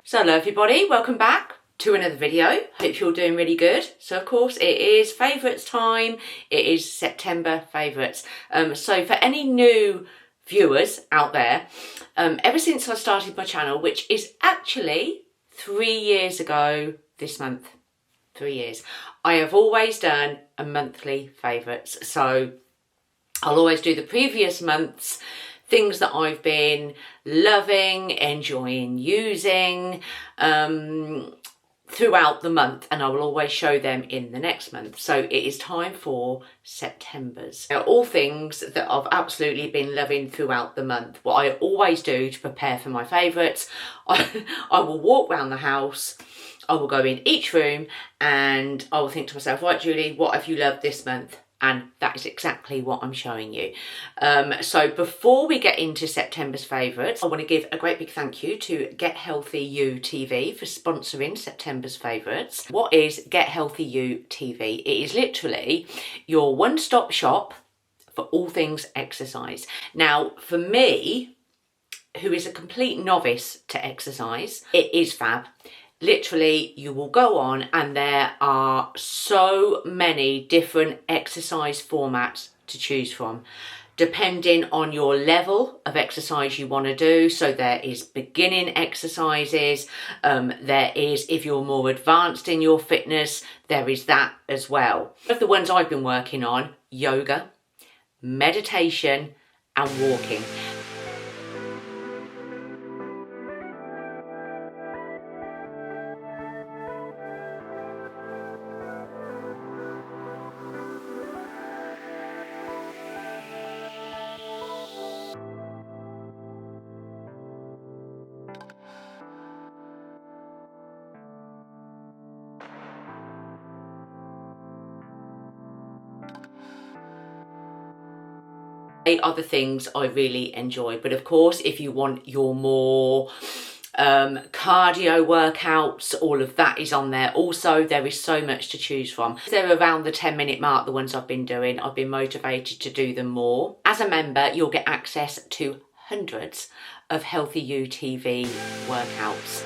So hello everybody, welcome back to another video. Hope you're doing really good. So of course it is favourites time. It is September favourites. So for any new viewers out there, ever since I started my channel, which is actually 3 years ago this month, 3 years, I have always done a monthly favourites. So I'll always do the previous month's things that I've been loving, enjoying, using throughout the month, and I will always show them in the next month. So it is time for September's. They're all things that I've absolutely been loving throughout the month. What I always do to prepare for my favourites, I will walk around the house, I will go in each room and I will think to myself, right Julie, what have you loved this month? And that is exactly what I'm showing you. So before we get into September's favourites, I want to give a great big thank you to Get Healthy You TV for sponsoring September's favourites. What is Get Healthy You TV? It is literally your one-stop shop for all things exercise. Now, for me, who is a complete novice to exercise, it is fab. Literally, you will go on and there are so many different exercise formats to choose from, depending on your level of exercise you want to do. So there is beginning exercises, there is, if you're more advanced in your fitness, there is that as well. Of the ones I've been working on, yoga, meditation and walking. Are the things I really enjoy. But of course, if you want your more cardio workouts, all of that is on there. Also, there is so much to choose from. They're around the 10-minute mark, the ones I've been doing. I've been motivated to do them more. As a member, you'll get access to hundreds of Healthy You TV workouts.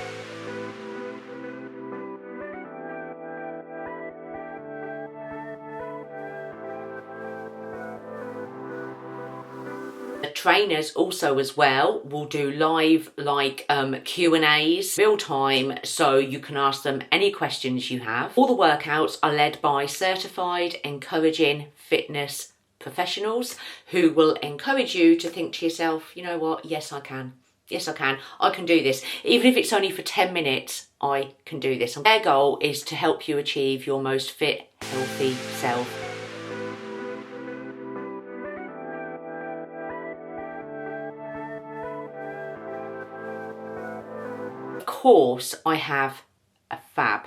The trainers also as well will do live Q&As real time, so you can ask them any questions you have. All the workouts are led by certified encouraging fitness professionals who will encourage you to think to yourself, you know what, yes I can. Yes, I can do this. Even if it's only for 10 minutes, I can do this. Their goal is to help you achieve your most fit, healthy self. Of course, I have a fab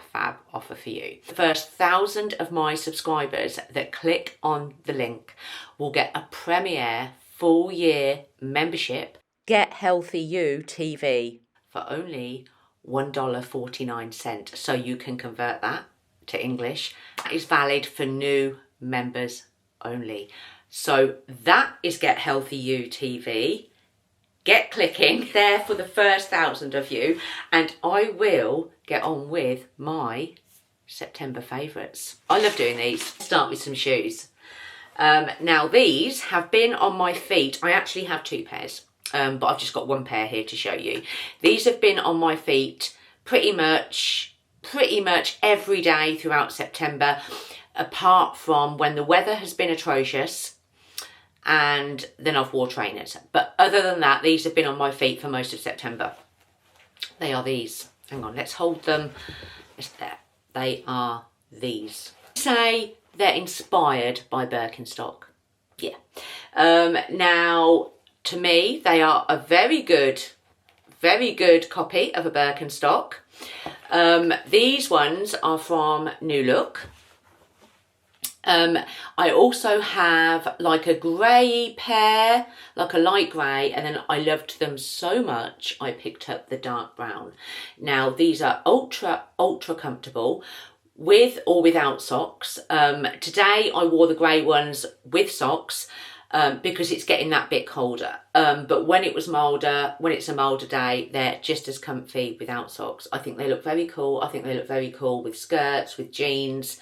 offer for you. The first 1,000 of my subscribers that click on the link will get a premiere full year membership, Get Healthy You TV, for only $1.49. So you can convert that to English. That is valid for new members only. So that is Get Healthy You TV. Get clicking there for the first 1,000 of you, and I will get on with my September favourites. I love doing these. Start with some shoes. Now these have been on my feet. I actually have 2 pairs, but I've just got 1 pair here to show you. These have been on my feet pretty much every day throughout September, apart from when the weather has been atrocious. And then I've wore trainers. But other than that, these have been on my feet for most of September. They are these. Hang on, let's hold them. It's there. They are these. Say they're inspired by Birkenstock. Yeah. Now, to me, they are a very good copy of a Birkenstock. These ones are from New Look. I also have like a grey pair, like a light grey, and then I loved them so much I picked up the dark brown. Now these are ultra comfortable with or without socks. Today I wore the grey ones with socks. because it's getting that bit colder. But when it's a milder day, they're just as comfy without socks. I think they look very cool. I think they look very cool with skirts, with jeans.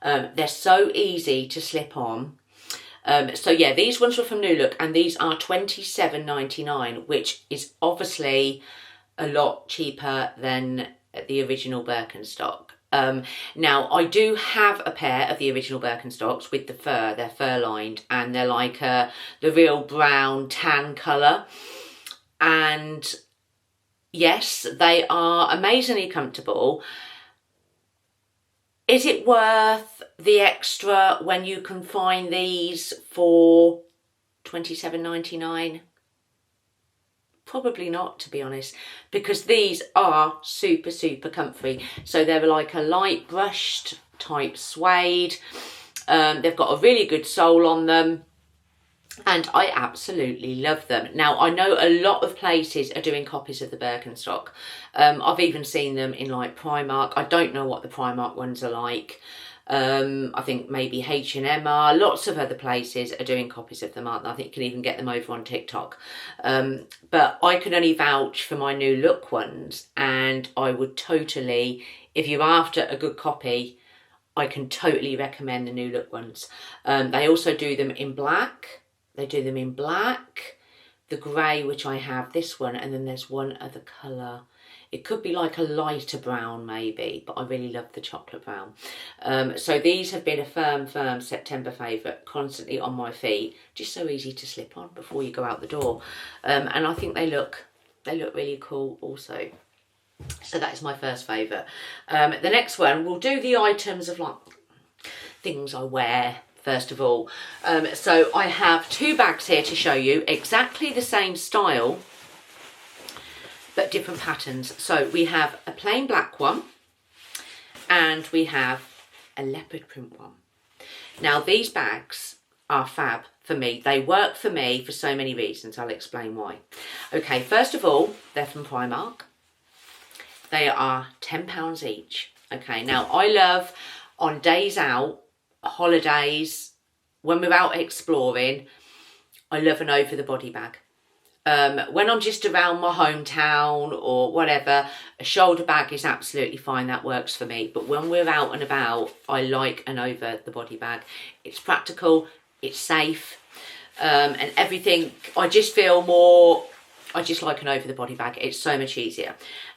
They're so easy to slip on. So yeah, these ones were from New Look, and these are $27.99, which is obviously a lot cheaper than the original Birkenstock. Now I do have a pair of the original Birkenstocks with the fur. They're fur lined, and they're like the real brown tan colour. And yes, they are amazingly comfortable. Is it worth the extra when you can find these for $27.99? Probably not, to be honest, because these are super, super comfy. So they're like a light brushed type suede. They've got a really good sole on them, and I absolutely love them. Now, I know a lot of places are doing copies of the Birkenstock. I've even seen them in like Primark. I don't know what the Primark ones are like. I think maybe H&M are. Lots of other places are doing copies of them, aren't they? I think you can even get them over on TikTok. But I can only vouch for my New Look ones, and I would totally, if you're after a good copy, I can totally recommend the New Look ones. They also do them in black. They do them in black, the grey, which I have, this one, and then there's one other colour. It could be like a lighter brown maybe, but I really love the chocolate brown. So these have been a firm September favourite, constantly on my feet. Just so easy to slip on before you go out the door. And I think they look really cool also. So that is my first favourite. The next one, we'll do the items of like things I wear first of all. So I have two bags here to show you, exactly the same style, but different patterns. So we have a plain black one, and we have a leopard print one. Now these bags are fab for me. They work for me for so many reasons. I'll explain why. Okay, first of all, they're from Primark. They are £10 each. Okay, now I love on days out, holidays, when we're out exploring, I love an over the body bag. When I'm just around my hometown or whatever, a shoulder bag is absolutely fine. That works for me. But when we're out and about, I like an over the body bag. It's practical, it's safe, and everything. I just like an over the body bag. It's so much easier.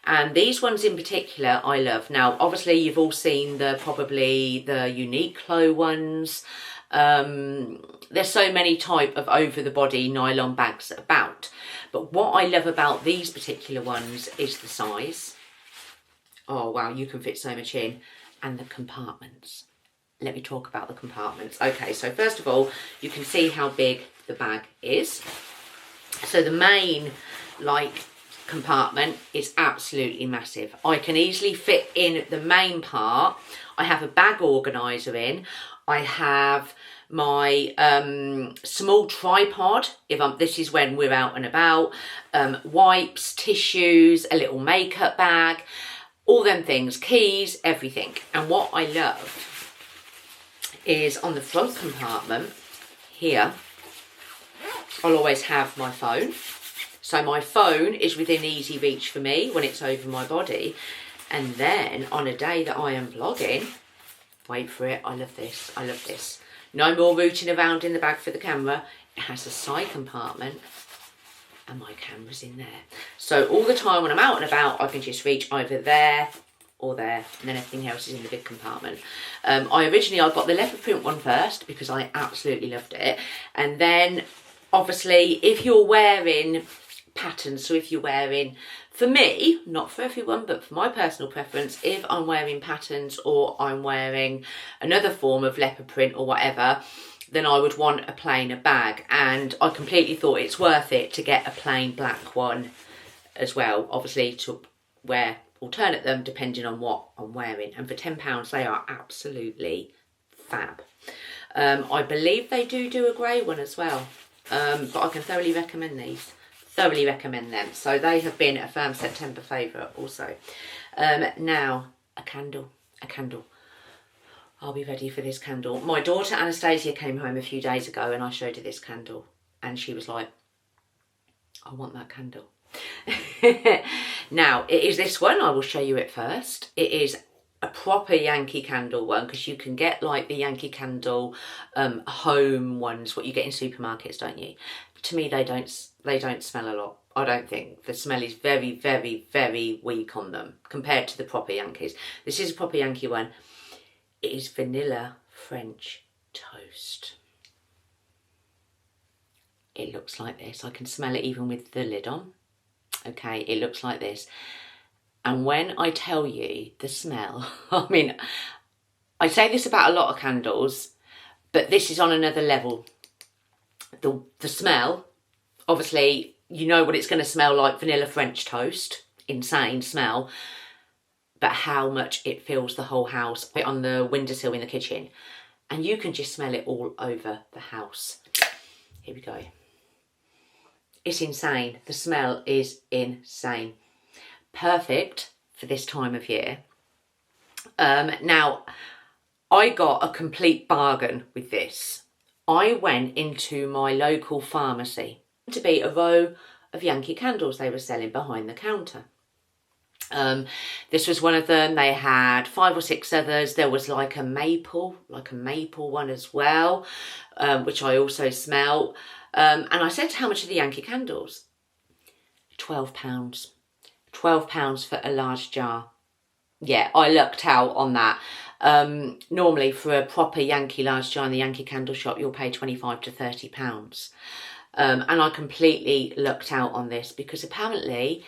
And these ones in particular, I love. Now, obviously, you've all seen probably the Uniqlo ones. There's so many type of over the body nylon bags about. But what I love about these particular ones is the size. Oh, wow, you can fit so much in. And the compartments. Let me talk about the compartments. Okay, so first of all, you can see how big the bag is. So the main, compartment is absolutely massive. I can easily fit in the main part. I have a bag organiser in. I have my small tripod, this is when we're out and about, wipes, tissues, a little makeup bag, all them things, keys, everything. And what I love is on the front compartment here, I'll always have my phone. So my phone is within easy reach for me when it's over my body. And then on a day that I am vlogging, wait for it, I love this. No more rooting around in the bag for the camera. It has a side compartment and my camera's in there. So all the time when I'm out and about, I can just reach either there or there, and then everything else is in the big compartment. I got the leopard print one first because I absolutely loved it. And then obviously if you're wearing patterns, so if you're wearing, for me, not for everyone, but for my personal preference, if I'm wearing patterns or I'm wearing another form of leopard print or whatever, then I would want a plainer bag. And I completely thought it's worth it to get a plain black one as well, obviously to alternate them depending on what I'm wearing. And for £10, they are absolutely fab. I believe they do a grey one as well, but I can thoroughly recommend these. Thoroughly recommend them. So they have been a firm September favourite also. Now, a candle. I'll be ready for this candle. My daughter Anastasia came home a few days ago and I showed her this candle and she was like, I want that candle. Now, it is this one. I will show you it first. It is a proper Yankee Candle one, because you can get like the Yankee Candle home ones, what you get in supermarkets, don't you? To me, they don't smell a lot. I don't think. The smell is very, very, very weak on them compared to the proper Yankees. This is a proper Yankee one. It is vanilla French toast. It looks like this. I can smell it even with the lid on. Okay, it looks like this. And when I tell you the smell, I mean, I say this about a lot of candles, but this is on another level. The smell, obviously, you know what it's going to smell like, vanilla French toast. Insane smell. But how much it fills the whole house. Put it on the windowsill in the kitchen. And you can just smell it all over the house. Here we go. It's insane. The smell is insane. Perfect for this time of year. Now, I got a complete bargain with this. I went into my local pharmacy to be a row of Yankee candles they were selling behind the counter. This was one of them. They had 5 or 6 others. There was like a maple one as well, which I also smell. And I said, how much are the Yankee candles? £12. £12 for a large jar. Yeah, I lucked out on that. Normally for a proper Yankee large jar in the Yankee candle shop, you'll pay £25 to £30. And I completely lucked out on this because apparently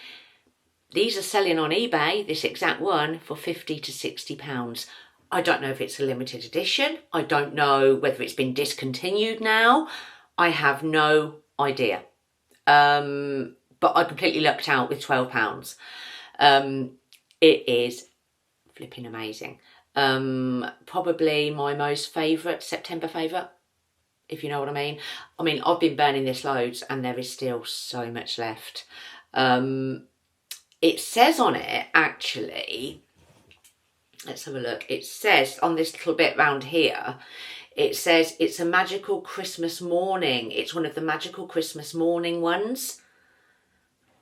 these are selling on eBay, this exact one, for £50 to £60. I don't know if it's a limited edition. I don't know whether it's been discontinued now. I have no idea. But I completely lucked out with £12. It is flipping amazing. Probably my most favourite, September favourite, if you know what I mean. I mean, I've been burning this loads and there is still so much left. It says on it, actually, let's have a look. It says on this little bit round here, it says it's a magical Christmas morning. It's one of the magical Christmas morning ones.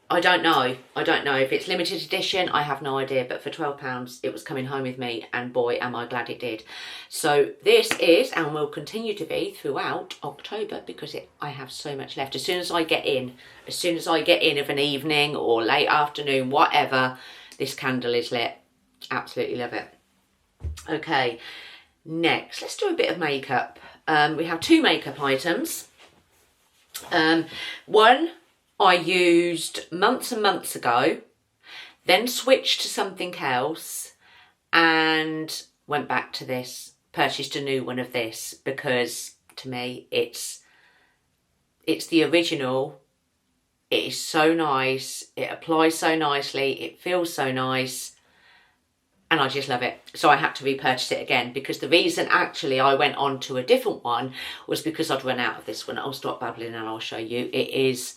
I don't know. I don't know if it's limited edition. I have no idea. But for £12, it was coming home with me. And boy, am I glad it did. So this is and will continue to be throughout October because I have so much left. As soon as I get in of an evening or late afternoon, whatever, this candle is lit. Absolutely love it. Okay, next, let's do a bit of makeup. We have 2 makeup items. One I used months and months ago, then switched to something else and went back to this, purchased a new one of this because to me it's the original. It is so nice, it applies so nicely, it feels so nice and I just love it. So I had to repurchase it again because the reason actually I went on to a different one was because I'd run out of this one. I'll stop babbling and I'll show you. It is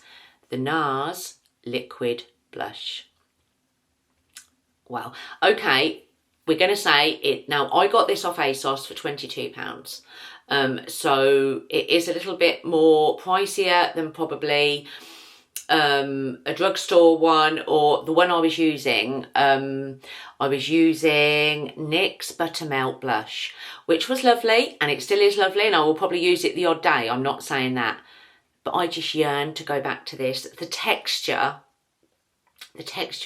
the NARS Liquid Blush. Wow. Okay, we're going to say it. Now, I got this off ASOS for £22. So it is a little bit more pricier than probably a drugstore one or the one I was using. I was using NYX Buttermelt Blush, which was lovely and it still is lovely and I will probably use it the odd day. I'm not saying that. But I just yearn to go back to this. The texture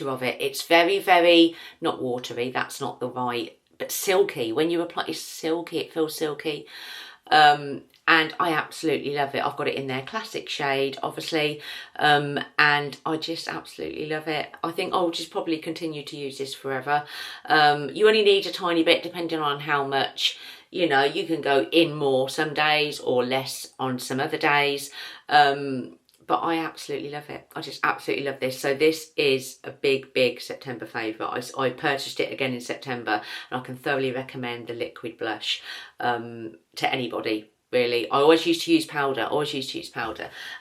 of it, it's very, very, not watery, that's not the right, but silky. When you apply, it's silky, it feels silky. And I absolutely love it. I've got it in their classic shade, obviously, and I just absolutely love it. I think I'll just probably continue to use this forever. You only need a tiny bit depending on how much, you know, you can go in more some days or less on some other days. But I absolutely love it. I just absolutely love this. So this is a big, big September favourite. I purchased it again in September and I can thoroughly recommend the liquid blush to anybody, really. I always used to use powder,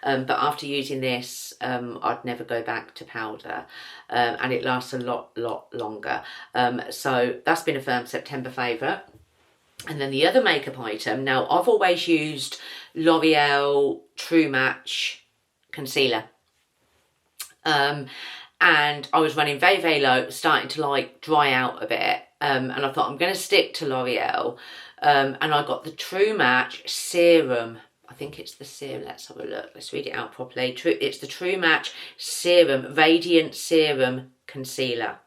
but after using this, I'd never go back to powder, and it lasts a lot longer. So that's been a firm September favourite. And then the other makeup item, now I've always used L'Oreal True Match concealer. And I was running very, very low, starting to like dry out a bit. And I thought I'm going to stick to L'Oreal. And I got the True Match Serum. I think it's the serum. Let's have a look. Let's read it out properly. It's the True Match Serum, Radiant Serum Concealer.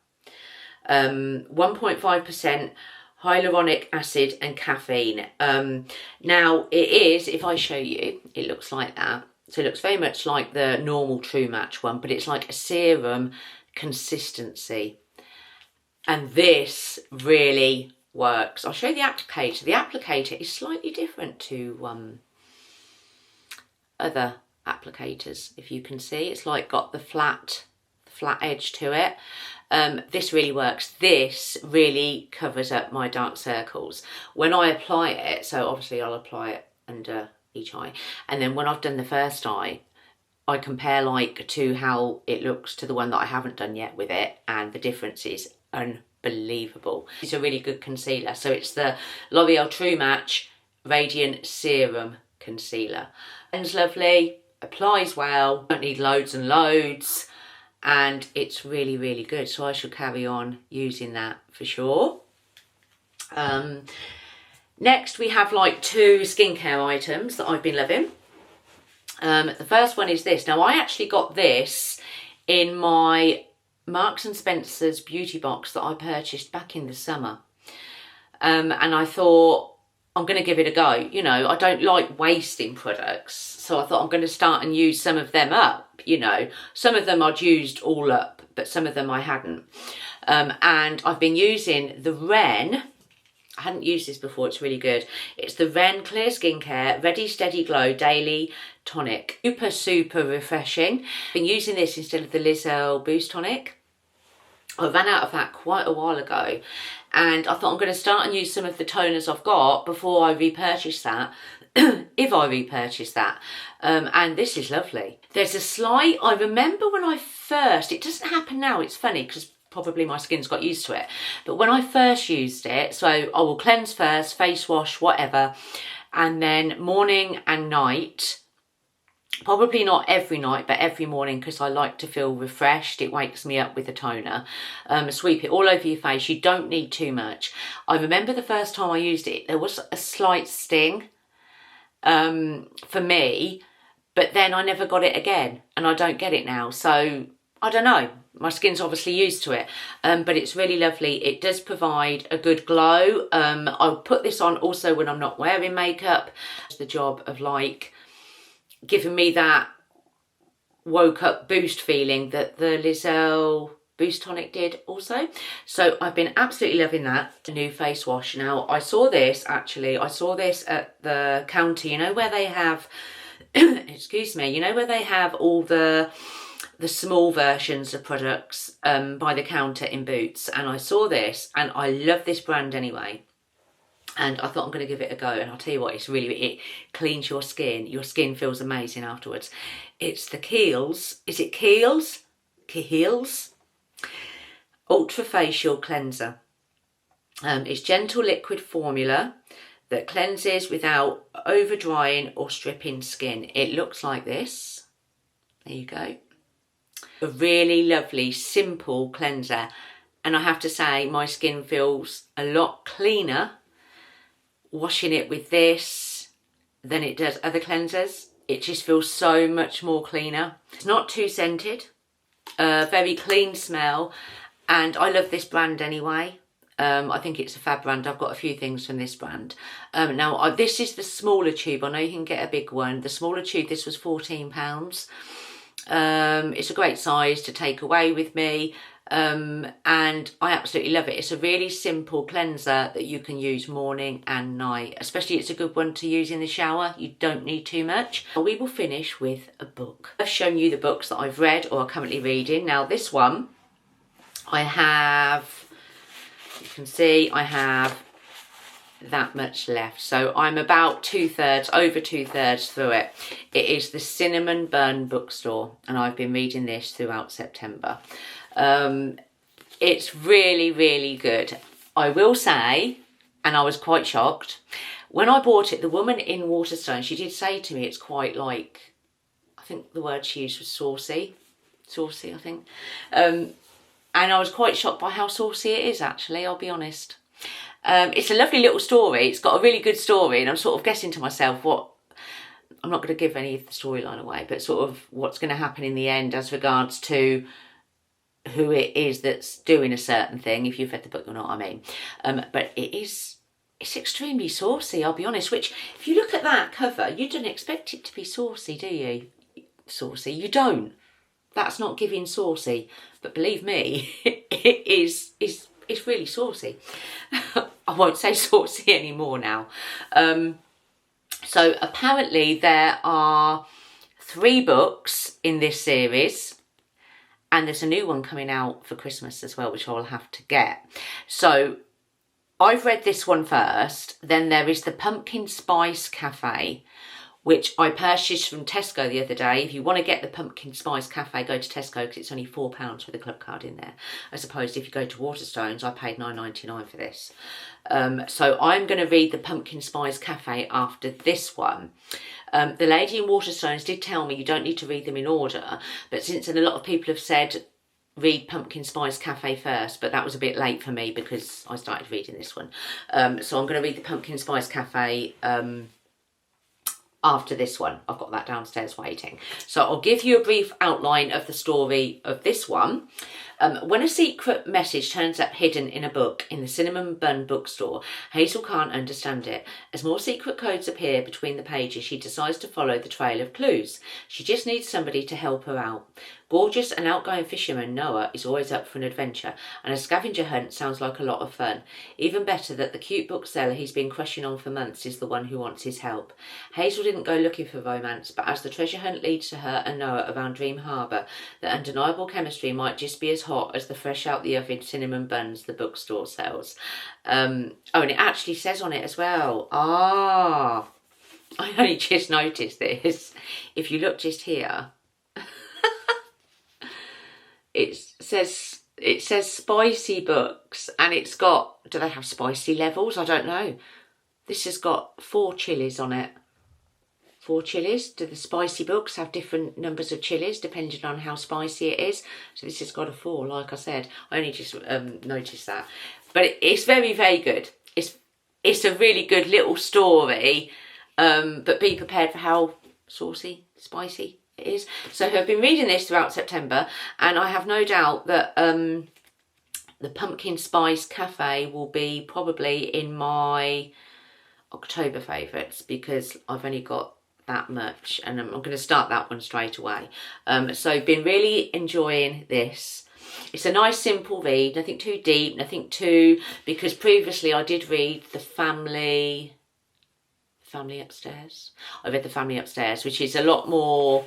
1.5% hyaluronic acid and caffeine. Now it is, if I show you, it looks like that. So it looks very much like the normal True Match one, but it's like a serum consistency. And this really works. I'll show you the applicator. The applicator is slightly different to other applicators, if you can see. It's like got the flat edge to it. This really works. This really covers up my dark circles. When I apply it, so obviously I'll apply it under each eye, and then when I've done the first eye, I compare like to how it looks to the one that I haven't done yet with it, and the difference is unbelievable. It's a really good concealer. So it's the L'Oreal True Match Radiant Serum Concealer. It's lovely, applies well, don't need loads and loads, and it's really, really good. So I should carry on using that for sure. Next we have like 2 skincare items that I've been loving. The first one is this. Now I actually got this in my Marks and Spencer's beauty box that I purchased back in the summer. And I thought, I'm going to give it a go. You know, I don't like wasting products. So I thought I'm going to start and use some of them up, you know. Some of them I'd used all up, but some of them I hadn't. And I've been using the Ren. I hadn't used this before, it's really good. It's the Ren Clear Skincare Ready Steady Glow Daily Tonic. Super, super refreshing. Been using this instead of the L'Oreal Boost Tonic. I ran out of that quite a while ago, and I thought I'm going to start and use some of the toners I've got before I repurchase that, if I repurchase that. And this is lovely. There's a slight, I remember when I first, it doesn't happen now, it's funny because probably my skin's got used to it, but when I first used it, so I will cleanse first, face wash, whatever, and then morning and night. Probably not every night, but every morning, because I like to feel refreshed. It wakes me up with a toner. Sweep it all over your face. You don't need too much. I remember the first time I used it, there was a slight sting for me, but then I never got it again, and I don't get it now. So I don't know. My skin's obviously used to it, but it's really lovely. It does provide a good glow. I'll put this on also when I'm not wearing makeup. It's the job of like giving me that woke up boost feeling that the L'Oreal Boost Tonic did also. So I've been absolutely loving that. A new face wash. Now I saw this actually, I saw this at the counter, you know where they have, excuse me, you know where they have all the small versions of products by the counter in Boots, and I saw this and I love this brand anyway. And I thought I'm going to give it a go. And I'll tell you what, it's really, it cleans your skin. Your skin feels amazing afterwards. It's the Kiehl's, is it Kiehl's? Kiehl's Ultra Facial Cleanser. It's gentle liquid formula that cleanses without over drying or stripping skin. It looks like this. There you go. A really lovely, simple cleanser. And I have to say, my skin feels a lot cleaner washing it with this than it does other cleansers. It just feels so much more cleaner. It's not too scented, very clean smell, and I love this brand anyway. I think it's a fab brand. I've got a few things from this brand. Now this is the smaller tube. I know you can get a big one. The smaller tube, this was £14. It's a great size to take away with me. And I absolutely love it. It's a really simple cleanser that you can use morning and night. Especially it's a good one to use in the shower. You don't need too much. We will finish with a book. I've shown you the books that I've read or are currently reading. Now this one, I have, you can see I have that much left. So I'm about over two thirds through it. It is the Cinnamon Bun Bookstore, and I've been reading this throughout September. It's really, really good. I will say and I was quite shocked. When I bought it, the woman in Waterstone, she did say to me it's quite like, I think the word she used was saucy, I think. And I was quite shocked by how saucy it is, actually, I'll be honest. It's a lovely little story. It's got a really good story, and I'm sort of guessing to myself what, I'm not going to give any of the storyline away, but sort of what's going to happen in the end as regards to who it is that's doing a certain thing, if you've read the book, you'll know what I mean. But it's extremely saucy, I'll be honest, which, if you look at that cover, you don't expect it to be saucy, do you? Saucy, you don't. That's not giving saucy, but believe me, it's really saucy. I won't say saucy anymore now. So apparently there are 3 books in this series, and there's a new one coming out for Christmas as well, which I'll have to get. So I've read this one first. Then there is the Pumpkin Spice Cafe, which I purchased from Tesco the other day. If you want to get the Pumpkin Spice Cafe, go to Tesco, because it's only £4 with a club card in there. As opposed to if you go to Waterstones, I paid £9.99 for this. So I'm going to read the Pumpkin Spice Cafe after this one. The lady in Waterstones did tell me you don't need to read them in order, but since a lot of people have said read Pumpkin Spice Cafe first, but that was a bit late for me because I started reading this one. So I'm going to read the Pumpkin Spice Cafe after this one. I've got that downstairs waiting. So I'll give you a brief outline of the story of this one. When a secret message turns up hidden in a book in the Cinnamon Bun bookstore, Hazel can't understand it. As more secret codes appear between the pages, she decides to follow the trail of clues. She just needs somebody to help her out. Gorgeous and outgoing fisherman Noah is always up for an adventure, and a scavenger hunt sounds like a lot of fun. Even better that the cute bookseller he's been crushing on for months is the one who wants his help. Hazel didn't go looking for romance, but as the treasure hunt leads to her and Noah around Dream Harbour, the undeniable chemistry might just be as hot as the fresh out the oven cinnamon buns the bookstore sells. Oh, and it actually says on it as well. I only just noticed this. If you look just here, it says spicy books, and it's got, do they have spicy levels? I don't know. This has got 4 chilies on it. 4 chilies. Do the spicy books have different numbers of chilies depending on how spicy it is? So this has got a 4, like I said. I only just noticed that. But it's very, very good. It's a really good little story, but be prepared for how saucy, spicy it is. So I've been reading this throughout September, and I have no doubt that the Pumpkin Spice Cafe will be probably in my October favourites, because I've only got that much, and I'm going to start that one straight away. So been really enjoying this. It's a nice simple read, nothing too deep, nothing too, because previously I did read the Family Upstairs. I read the Family Upstairs, which is a lot more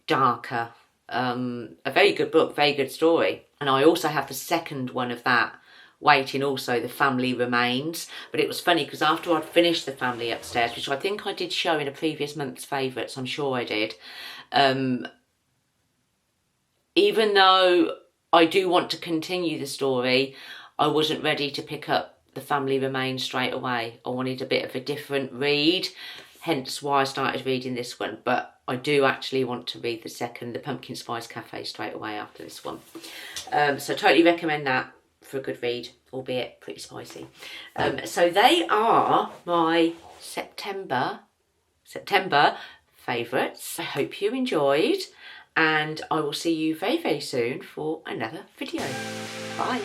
darker. A very good book, very good story. And I also have the second one of that waiting, also, The Family Remains. But it was funny because after I'd finished The Family Upstairs, which I think I did show in a previous month's favourites, I'm sure I did, even though I do want to continue the story, I wasn't ready to pick up The Family Remains straight away. I wanted a bit of a different read, hence why I started reading this one. But I do actually want to read the Pumpkin Spice Cafe, straight away after this one. So totally recommend that for a good read, albeit pretty spicy. So they are my September favourites. I hope you enjoyed, and I will see you very, very soon for another video. Bye.